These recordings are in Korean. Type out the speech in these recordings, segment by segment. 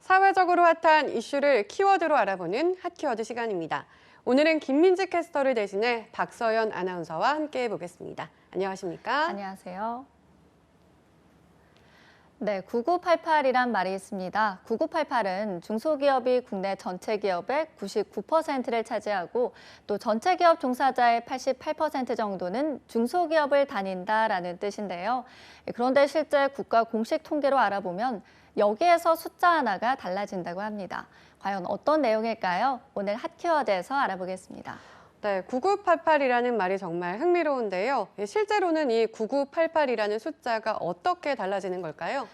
사회적으로 핫한 이슈를 키워드로 알아보는 핫키워드 시간입니다. 오늘은 김민지 캐스터를 대신해 박서연 아나운서와 함께 해보겠습니다. 안녕하십니까? 안녕하세요. 네, 9988이란 말이 있습니다. 9988은 중소기업이 국내 전체 기업의 99%를 차지하고 또 전체 기업 종사자의 88% 정도는 중소기업을 다닌다라는 뜻인데요. 그런데 실제 국가 공식 통계로 알아보면 여기에서 숫자 하나가 달라진다고 합니다. 과연 어떤 내용일까요? 오늘 핫키워드에서 알아보겠습니다. 네, 9988이라는 말이 정말 흥미로운데요. 실제로는 이 9988이라는 숫자가 어떻게 달라지는 걸까요?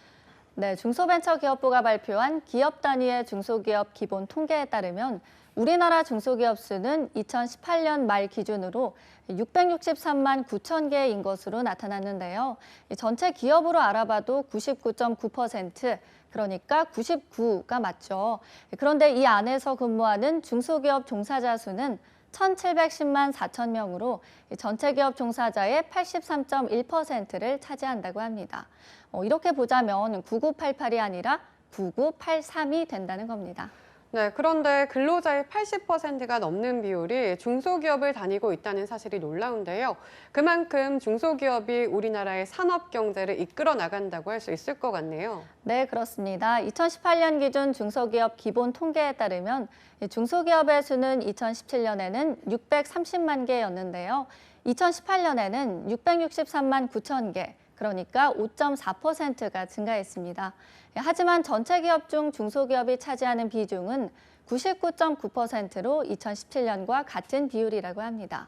네, 중소벤처기업부가 발표한 기업 단위의 중소기업 기본 통계에 따르면 우리나라 중소기업 수는 2018년 말 기준으로 663만 9천 개인 것으로 나타났는데요. 전체 기업으로 알아봐도 99.9%, 그러니까 99가 맞죠. 그런데 이 안에서 근무하는 중소기업 종사자 수는 1,710만 4천 명으로 전체 기업 종사자의 83.1%를 차지한다고 합니다. 이렇게 보자면 9988이 아니라 9983이 된다는 겁니다. 네, 그런데 근로자의 80%가 넘는 비율이 중소기업을 다니고 있다는 사실이 놀라운데요. 그만큼 중소기업이 우리나라의 산업 경제를 이끌어 나간다고 할 수 있을 것 같네요. 네, 그렇습니다. 2018년 기준 중소기업 기본 통계에 따르면 중소기업의 수는 2017년에는 630만 개였는데요. 2018년에는 663만 9천 개, 그러니까 5.4%가 증가했습니다. 하지만 전체 기업 중 중소기업이 차지하는 비중은 99.9%로 2017년과 같은 비율이라고 합니다.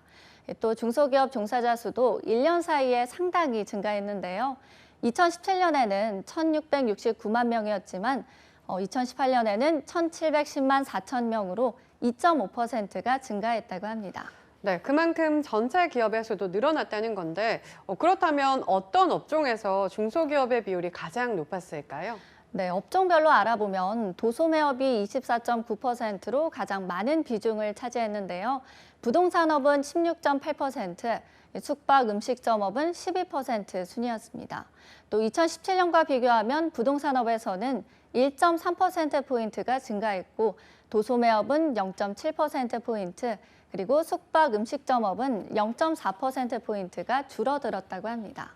또 중소기업 종사자 수도 1년 사이에 상당히 증가했는데요. 2017년에는 1,669만 명이었지만 2018년에는 1,710만 4천 명으로 2.5%가 증가했다고 합니다. 네, 그만큼 전체 기업의 수도 늘어났다는 건데 그렇다면 어떤 업종에서 중소기업의 비율이 가장 높았을까요? 네, 업종별로 알아보면 도소매업이 24.9%로 가장 많은 비중을 차지했는데요. 부동산업은 16.8%, 숙박 음식점업은 12% 순이었습니다. 또 2017년과 비교하면 부동산업에서는 1.3%포인트가 증가했고 도소매업은 0.7%포인트, 그리고 숙박 음식점업은 0.4%포인트가 줄어들었다고 합니다.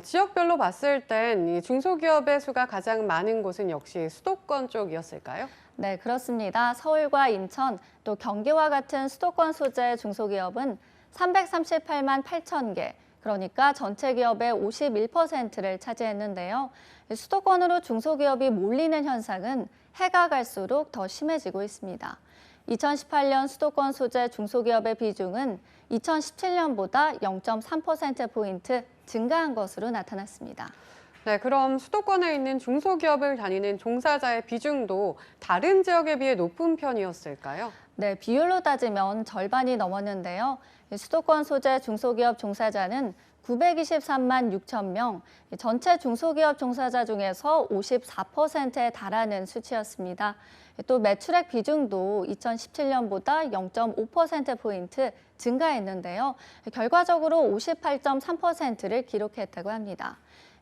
지역별로 봤을 땐 이 중소기업의 수가 가장 많은 곳은 역시 수도권 쪽이었을까요? 네, 그렇습니다. 서울과 인천, 또 경기와 같은 수도권 소재 중소기업은 338만 8천 개, 그러니까 전체 기업의 51%를 차지했는데요. 수도권으로 중소기업이 몰리는 현상은 해가 갈수록 더 심해지고 있습니다. 2018년 수도권 소재 중소기업의 비중은 2017년보다 0.3%포인트 증가한 것으로 나타났습니다. 네, 그럼 수도권에 있는 중소기업을 다니는 종사자의 비중도 다른 지역에 비해 높은 편이었을까요? 네, 비율로 따지면 절반이 넘었는데요. 수도권 소재 중소기업 종사자는 923만 6천 명, 전체 중소기업 종사자 중에서 54%에 달하는 수치였습니다. 또 매출액 비중도 2017년보다 0.5%포인트 증가했는데요. 결과적으로 58.3%를 기록했다고 합니다.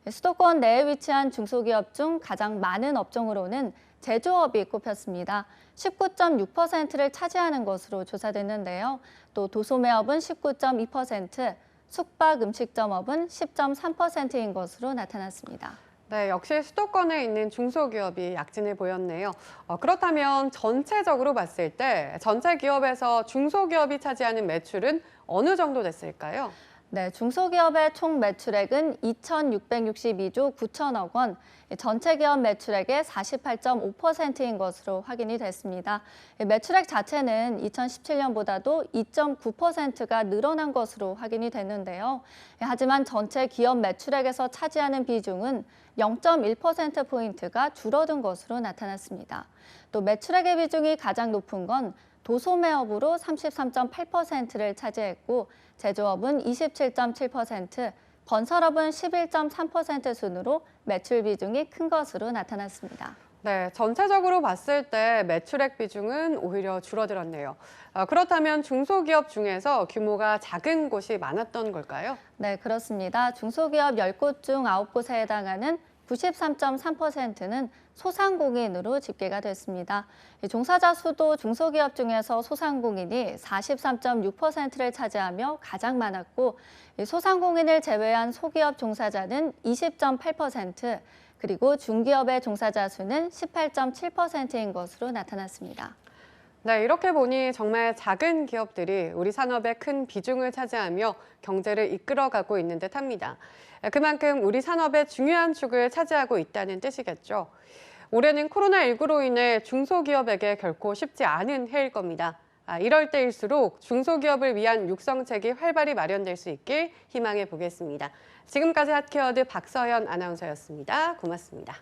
수도권 내에 위치한 중소기업 중 가장 많은 업종으로는 제조업이 꼽혔습니다. 19.6%를 차지하는 것으로 조사됐는데요. 또 도소매업은 19.2%, 숙박 음식점업은 10.3%인 것으로 나타났습니다. 네, 역시 수도권에 있는 중소기업이 약진을 보였네요. 그렇다면 전체적으로 봤을 때 전체 기업에서 중소기업이 차지하는 매출은 어느 정도 됐을까요? 네, 중소기업의 총 매출액은 2,662조 9천억 원, 전체 기업 매출액의 48.5%인 것으로 확인이 됐습니다. 매출액 자체는 2017년보다도 2.9%가 늘어난 것으로 확인이 됐는데요. 하지만 전체 기업 매출액에서 차지하는 비중은 0.1%포인트가 줄어든 것으로 나타났습니다. 또 매출액의 비중이 가장 높은 건 도소매업으로 33.8%를 차지했고 제조업은 27.7%, 건설업은 11.3% 순으로 매출 비중이 큰 것으로 나타났습니다. 네, 전체적으로 봤을 때 매출액 비중은 오히려 줄어들었네요. 그렇다면 중소기업 중에서 규모가 작은 곳이 많았던 걸까요? 네, 그렇습니다. 중소기업 10곳 중 9곳에 해당하는 93.3%는 소상공인으로 집계가 됐습니다. 이 종사자 수도 중소기업 중에서 소상공인이 43.6%를 차지하며 가장 많았고, 이 소상공인을 제외한 소기업 종사자는 20.8%, 그리고 중기업의 종사자 수는 18.7%인 것으로 나타났습니다. 네, 이렇게 보니 정말 작은 기업들이 우리 산업의 큰 비중을 차지하며 경제를 이끌어가고 있는 듯합니다. 그만큼 우리 산업의 중요한 축을 차지하고 있다는 뜻이겠죠. 올해는 코로나19로 인해 중소기업에게 결코 쉽지 않은 해일 겁니다. 이럴 때일수록 중소기업을 위한 육성책이 활발히 마련될 수 있길 희망해 보겠습니다. 지금까지 핫케어드 박서연 아나운서였습니다. 고맙습니다.